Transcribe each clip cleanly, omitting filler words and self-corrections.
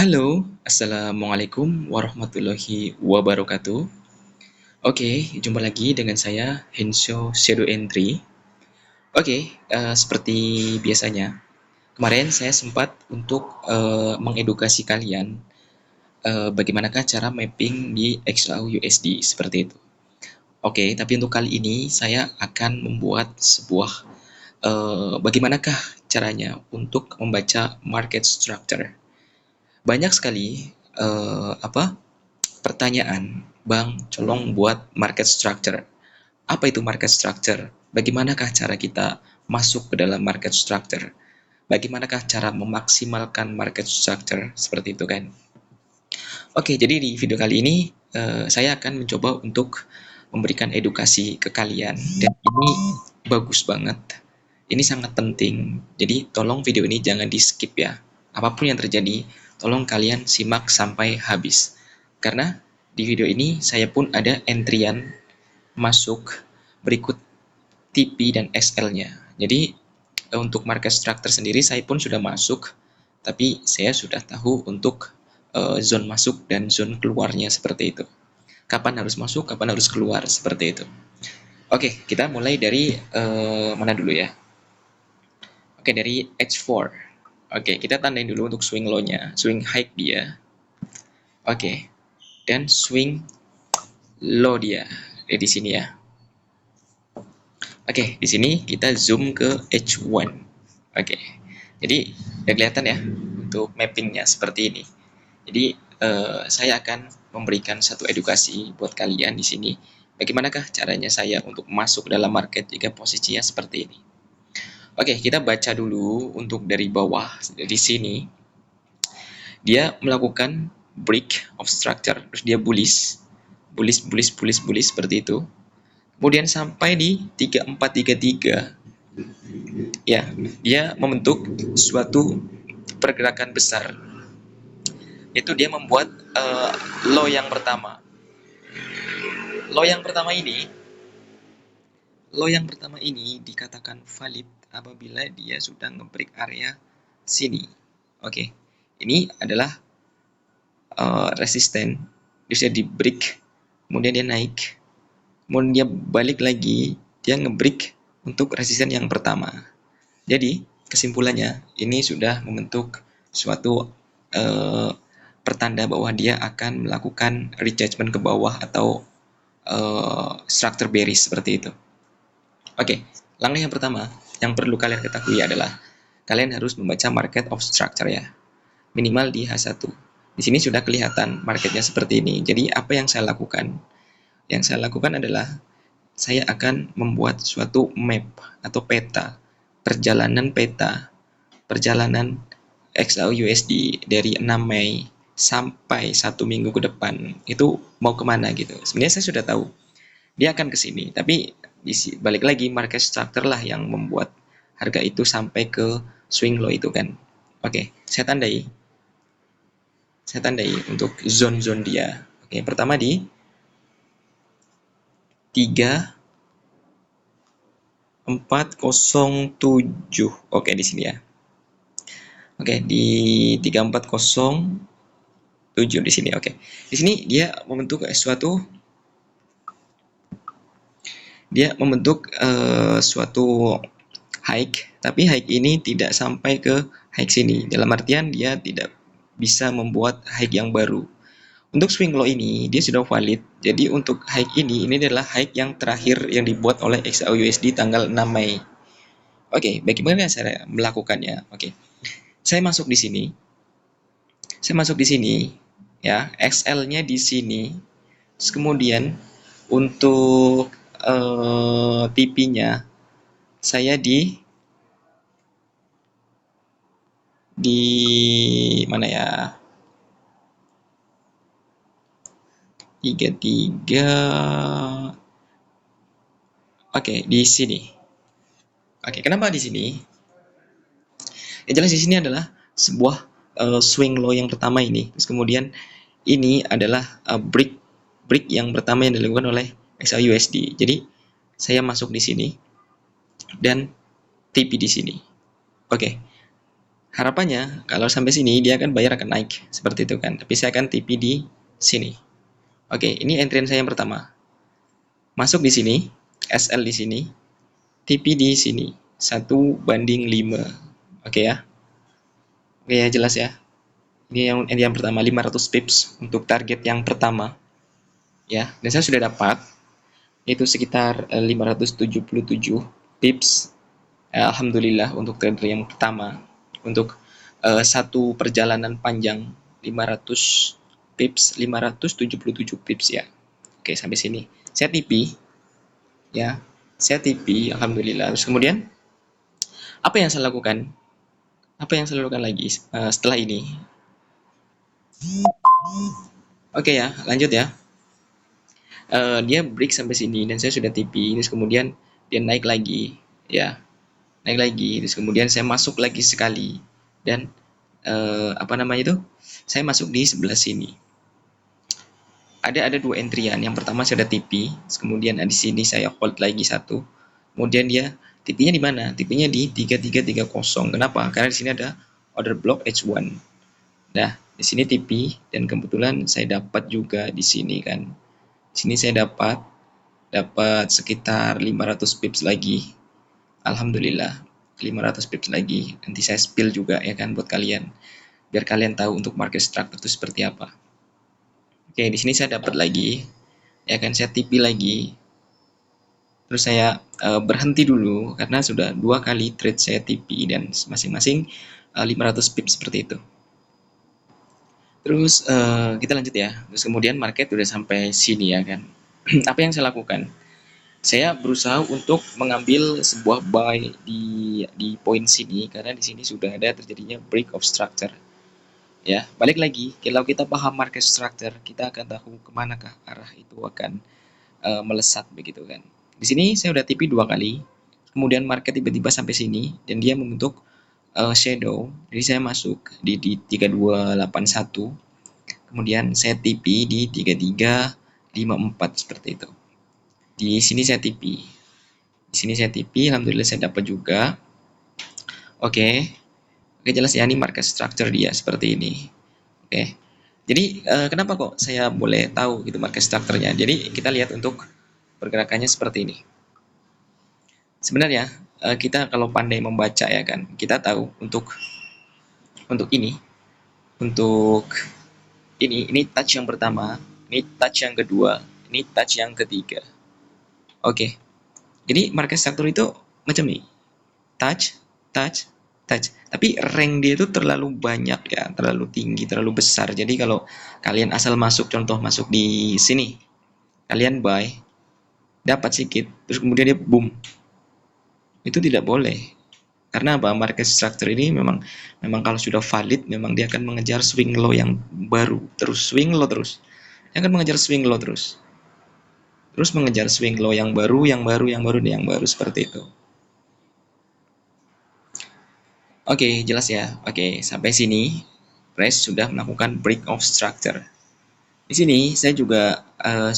Halo, Assalamualaikum warahmatullahi wabarakatuh. Oke, jumpa lagi dengan saya, Hensho Shadow Entry. Oke, seperti biasanya, kemarin saya sempat untuk mengedukasi kalian bagaimanakah cara mapping di XAU-USD seperti itu. Oke, tapi untuk kali ini saya akan membuat sebuah bagaimanakah caranya untuk membaca market structure. Banyak sekali pertanyaan, Bang, colong buat market structure. Apa itu market structure? Bagaimanakah cara kita masuk ke dalam market structure? Bagaimanakah cara memaksimalkan market structure? Seperti itu kan. Oke, jadi di video kali ini saya akan mencoba untuk memberikan edukasi ke kalian. Dan ini bagus banget. Ini sangat penting. Jadi tolong video ini jangan di skip ya. Apapun yang terjadi, tolong kalian simak sampai habis. Karena di video ini saya pun ada entrian masuk berikut TP dan SL-nya. Jadi untuk market structure sendiri saya pun sudah masuk, tapi saya sudah tahu untuk zone masuk dan zone keluarnya seperti itu. Kapan harus masuk, kapan harus keluar, seperti itu. Oke, kita mulai dari mana dulu ya? Oke, dari H4. Oke, kita tandain dulu untuk swing low-nya, swing high dia. Oke, dan swing low dia. Di sini ya. Oke, di sini kita zoom ke H1. Oke, jadi udah kelihatan ya untuk mappingnya seperti ini. Jadi saya akan memberikan satu edukasi buat kalian di sini. Bagaimanakah caranya saya untuk masuk dalam market jika posisinya seperti ini. Oke, kita baca dulu untuk dari bawah di sini. Dia melakukan break of structure, terus dia bullish seperti itu. Kemudian sampai di 3433 ya, dia membentuk suatu pergerakan besar. Itu dia membuat low yang pertama. Low yang pertama ini dikatakan valid apabila dia sudah nge-break area sini. Oke. Ini adalah resisten. Bisa di break, kemudian dia naik. Kemudian dia balik lagi, dia nge-break untuk resisten yang pertama. Jadi, kesimpulannya ini sudah membentuk suatu pertanda bahwa dia akan melakukan retracement ke bawah atau structure bearish seperti itu. Oke, langkah yang pertama yang perlu kalian ketahui adalah kalian harus membaca market of structure ya. Minimal di H1. Di sini sudah kelihatan marketnya seperti ini. Jadi apa yang saya lakukan? Yang saya lakukan adalah saya akan membuat suatu map atau peta, perjalanan XAU-USD dari 6 Mei sampai 1 minggu ke depan itu mau kemana gitu. Sebenarnya saya sudah tahu dia akan ke sini, tapi balik lagi market structure lah yang membuat harga itu sampai ke swing low itu kan. Oke, saya tandai untuk zone-zone dia. Oke, pertama di 3407. Oke, di sini ya. Oke, di 3407 di sini. Oke. Di sini dia membentuk suatu high, tapi high ini tidak sampai ke high sini. Dalam artian dia tidak bisa membuat high yang baru. Untuk swing low ini dia sudah valid. Jadi untuk high ini adalah high yang terakhir yang dibuat oleh XAU-USD tanggal 6 Mei. Oke, bagaimana saya melakukannya? Oke. Saya masuk di sini. Ya, XL-nya di sini. Terus kemudian untuk TP-nya saya di mana ya? 33. Oke, di sini. Oke, kenapa di sini? Yang jelas di sini adalah sebuah swing low yang pertama ini. Terus kemudian ini adalah break yang pertama yang dilakukan oleh XAU-USD. Jadi saya masuk di sini dan TP di sini. Oke. Harapannya kalau sampai sini dia akan bayar akan naik seperti itu kan. Tapi saya akan TP di sini. Oke, ini entryan saya yang pertama. Masuk di sini, SL di sini, TP di sini. 1/5. Oke ya. Oke ya, jelas ya. Ini yang pertama 500 pips untuk target yang pertama. Ya, dan saya sudah dapat itu sekitar 577 pips. Alhamdulillah untuk trader yang pertama untuk satu perjalanan panjang 500 pips, 577 pips ya. Oke, sampai sini. Saya TP ya. Saya TP alhamdulillah. Terus kemudian apa yang saya lakukan? Apa yang saya lakukan lagi setelah ini? Oke ya, lanjut ya. Dia break sampai sini dan saya sudah TP. Terus kemudian dia naik lagi ya. Naik lagi. Terus kemudian saya masuk lagi sekali dan apa namanya itu? Saya masuk di sebelah sini. Ada dua entryan. Yang pertama saya ada TP, kemudian di sini saya hold lagi satu. Kemudian dia TP-nya di mana? TP-nya di 3330. Kenapa? Karena di sini ada order block H1. Nah, di sini TP dan kebetulan saya dapat juga di sini kan. Di sini saya dapat sekitar 500 pips lagi. Alhamdulillah, 500 pips lagi. Nanti saya spill juga ya kan buat kalian. Biar kalian tahu untuk market structure itu seperti apa. Oke, di sini saya dapat lagi, ya kan, saya TP lagi. Terus saya berhenti dulu karena sudah 2 kali trade saya TP dan masing-masing 500 pips seperti itu. Terus kita lanjut ya. Terus kemudian market udah sampai sini ya kan. Apa yang saya lakukan? Saya berusaha untuk mengambil sebuah buy di poin sini karena di sini sudah ada terjadinya break of structure. Ya, balik lagi, kalau kita paham market structure, kita akan tahu kemanakah arah itu akan melesat begitu kan. Di sini saya udah TP 2 kali, kemudian market tiba-tiba sampai sini dan dia membentuk shadow. Jadi saya masuk di 3281, kemudian saya TP di 3354 seperti itu. Di sini saya TP. Di sini saya TP, alhamdulillah saya dapat juga. Oke. Oke, jelas ya, ini market structure dia seperti ini. Oke. Jadi kenapa kok saya boleh tahu gitu market structure-nya? Jadi kita lihat untuk pergerakannya seperti ini. Sebenarnya kita kalau pandai membaca ya kan, kita tahu untuk ini, untuk ini touch yang pertama, ini touch yang kedua, ini touch yang ketiga. Oke. Jadi market structure itu macam ini. Touch, touch, touch. Tapi rank dia itu terlalu banyak ya, terlalu tinggi, terlalu besar. Jadi kalau kalian asal masuk, contoh masuk di sini, kalian buy, dapat sedikit, terus kemudian dia boom. Itu tidak boleh. Karena apa? Market structure ini memang kalau sudah valid, memang dia akan mengejar swing low yang baru, terus swing low terus. Dia akan mengejar swing low terus. Terus mengejar swing low yang baru, yang baru, yang baru, dan yang baru seperti itu. Oke, jelas ya. Oke, sampai sini price sudah melakukan break of structure. Di sini saya juga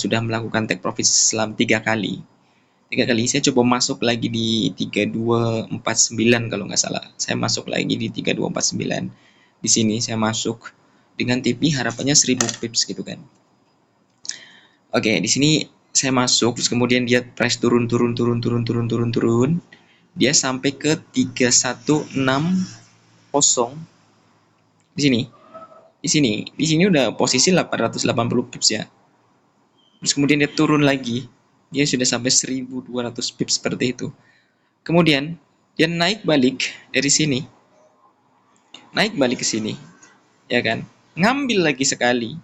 sudah melakukan take profit selama 3 kali. 3 kali saya coba masuk lagi di 3249 kalau nggak salah. Saya masuk lagi di 3249. Di sini saya masuk dengan TP harapannya 1000 pips gitu kan. Oke, di sini saya masuk terus kemudian dia price turun. Dia sampai ke 3160 di sini. Di sini udah posisi 880 pips ya. Terus kemudian dia turun lagi. Dia sudah sampai 1200 pips seperti itu. Kemudian dia naik balik dari sini. Naik balik ke sini. Ya kan? Ngambil lagi sekali.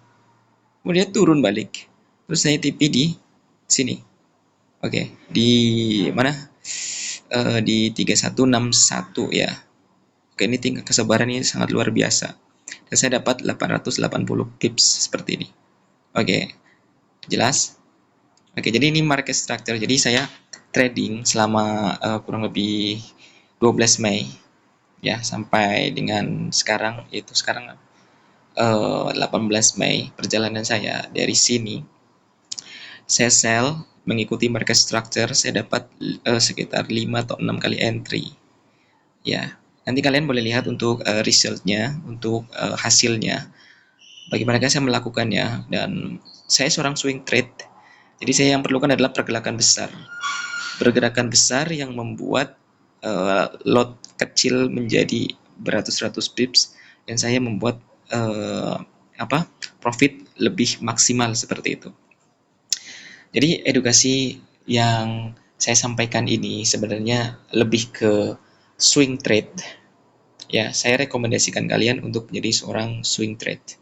Kemudian turun balik. Terus saya TP di sini. Oke, di mana? Di 3161 ya. Oke, ini tingkat kesabarannya sangat luar biasa. Dan saya dapat 880 pips seperti ini. Oke, jelas? Oke, jadi ini market structure. Jadi saya trading selama kurang lebih 12 Mei ya sampai dengan sekarang, yaitu sekarang 18 Mei perjalanan saya dari sini. Saya sell mengikuti market structure, saya dapat sekitar 5 atau 6 kali entry. Ya, Nanti kalian boleh lihat untuk resultnya, untuk hasilnya. Bagaimana saya melakukannya, dan saya seorang swing trade. Jadi saya yang perlukan adalah pergerakan besar. Pergerakan besar yang membuat lot kecil menjadi beratus-ratus pips, dan saya membuat profit lebih maksimal seperti itu. Jadi edukasi yang saya sampaikan ini sebenarnya lebih ke swing trade. Ya, saya rekomendasikan kalian untuk menjadi seorang swing trade.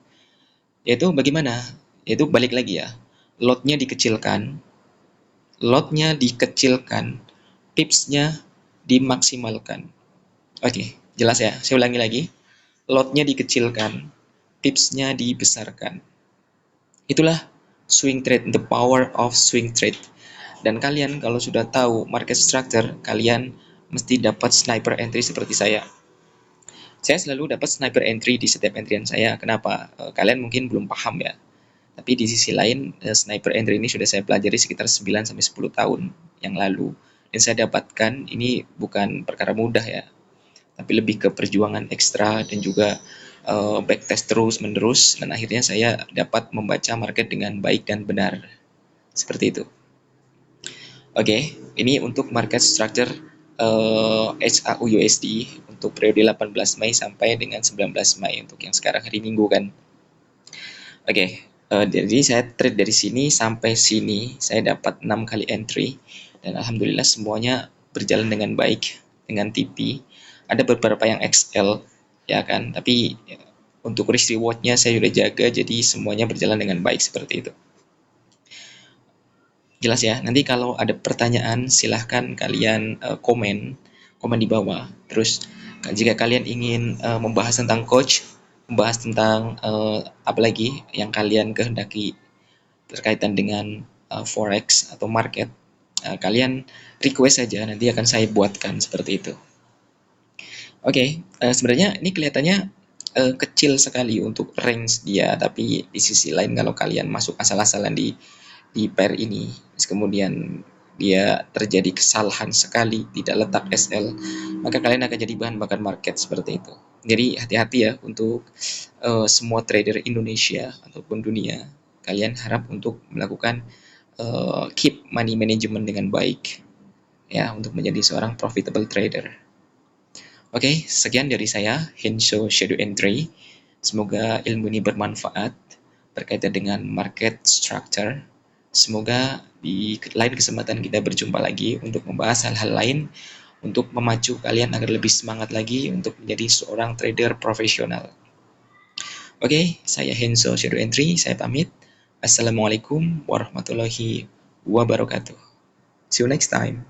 Yaitu bagaimana? Yaitu balik lagi ya. Lotnya dikecilkan, tipsnya dimaksimalkan. Oke, jelas ya. Saya ulangi lagi. Lotnya dikecilkan, tipsnya dibesarkan. Itulah swing trade, the power of swing trade. Dan kalian kalau sudah tahu market structure, kalian mesti dapat sniper entry seperti saya. Saya selalu dapat sniper entry di setiap entryan saya. Kenapa? Kalian mungkin belum paham ya. Tapi di sisi lain, sniper entry ini sudah saya pelajari sekitar 9-10 tahun yang lalu. Dan saya dapatkan ini bukan perkara mudah ya. Tapi lebih ke perjuangan ekstra dan juga backtest terus menerus. Dan akhirnya saya dapat membaca market dengan baik dan benar. Seperti itu. Oke, ini untuk market structure HAU USD untuk periode 18 Mei sampai dengan 19 Mei untuk yang sekarang hari Minggu kan. Oke, jadi saya trade dari sini sampai sini, saya dapat 6 kali entry dan alhamdulillah semuanya berjalan dengan baik dengan TP. Ada beberapa yang XL ya kan, tapi untuk risk rewardnya saya sudah jaga, jadi semuanya berjalan dengan baik seperti itu. Jelas ya. Nanti kalau ada pertanyaan silahkan kalian komen di bawah. Terus jika kalian ingin membahas tentang coach, membahas tentang apa lagi yang kalian kehendaki berkaitan dengan forex atau market, kalian request saja, nanti akan saya buatkan seperti itu. Oke, sebenarnya ini kelihatannya kecil sekali untuk range dia, tapi di sisi lain kalau kalian masuk asal-asalan di pair ini, kemudian dia terjadi kesalahan sekali, tidak letak SL, maka kalian akan jadi bahan bakar market seperti itu. Jadi hati-hati ya untuk semua trader Indonesia ataupun dunia. Kalian harap untuk melakukan keep money management dengan baik ya, untuk menjadi seorang profitable trader. Oke, sekian dari saya, Hensho Shadow Entry. Semoga ilmu ini bermanfaat berkaitan dengan market structure. Semoga di lain kesempatan kita berjumpa lagi untuk membahas hal-hal lain, untuk memacu kalian agar lebih semangat lagi untuk menjadi seorang trader profesional. Oke, saya Henso Shadow Entry, saya pamit. Assalamualaikum warahmatullahi wabarakatuh. See you next time.